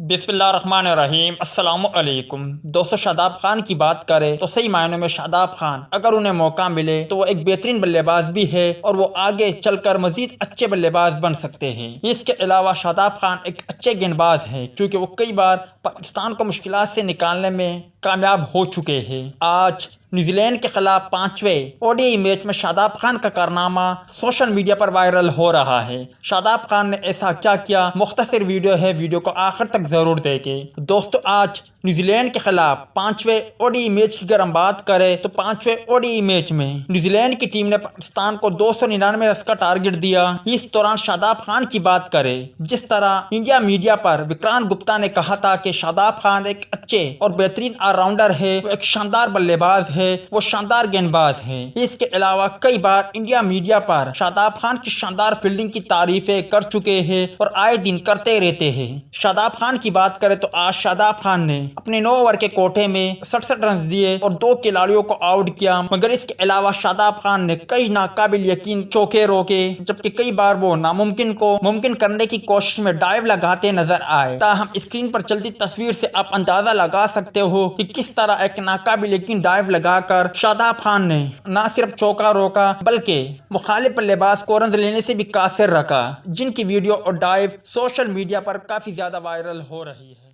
بسم اللہ الرحمن الرحیم۔ السلام علیکم دوستو، شاداب خان کی بات کریں تو صحیح معنوں میں شاداب خان اگر انہیں موقع ملے تو وہ ایک بہترین بلے باز بھی ہے اور وہ آگے چل کر مزید اچھے بلے باز بن سکتے ہیں۔ اس کے علاوہ شاداب خان ایک اچھے گیند باز ہے کیونکہ وہ کئی بار پاکستان کو مشکلات سے نکالنے میں کامیاب ہو چکے ہیں۔ آج نیوزی لینڈ کے خلاف 5ویں ODI میچ میں شاداب خان کا کارنامہ سوشل میڈیا پر وائرل ہو رہا ہے۔ شاداب خان نے ایسا کیا کیا، مختصر ویڈیو ہے، ویڈیو کو آخر تک ضرور دیکھیں۔ دوستو، آج نیوزی لینڈ کے خلاف 5ویں ODI میچ کی اگر ہم بات کریں تو 5ویں ODI میچ میں نیوزی لینڈ کی ٹیم نے پاکستان کو 299 رنز کا ٹارگٹ دیا۔ اس دوران شاداب خان کی بات کریں، جس طرح انڈیا میڈیا پر وکرانت گپتا نے کہا تھا کہ شاداب خان ایک اچھے اور بہترین آل راؤنڈر ہے، وہ ایک شاندار بلے باز ہے، وہ شاندار گیند باز ہے۔ اس کے علاوہ کئی بار انڈیا میڈیا پر شاداب خان کی شاندار فیلڈنگ کی تعریفیں کر چکے ہیں اور آئے دن کرتے رہتے ہیں۔ شاداب خان کی بات کریں تو آج شاداب خان نے اپنے 9 اوور کے کوٹے میں 67 رنز دیے اور 2 کھلاڑیوں کو آؤٹ کیا، مگر اس کے علاوہ شاداب خان نے کئی ناقابل یقین چوکے روکے، جبکہ کئی بار وہ ناممکن کو ممکن کرنے کی کوشش میں ڈائیو لگاتے نظر آئے۔ تاہم اسکرین پر چلتی تصویر سے آپ اندازہ لگا سکتے ہو کہ کس طرح ایک ناقابل یقین ڈائیو لگا کر شاداب خان نے نہ صرف چوکا روکا بلکہ مخالف بلے باز کو رنز لینے سے بھی قاصر رکھا، جن کی ویڈیو اور ڈائیو سوشل میڈیا پر کافی زیادہ وائرل ہو رہی ہے۔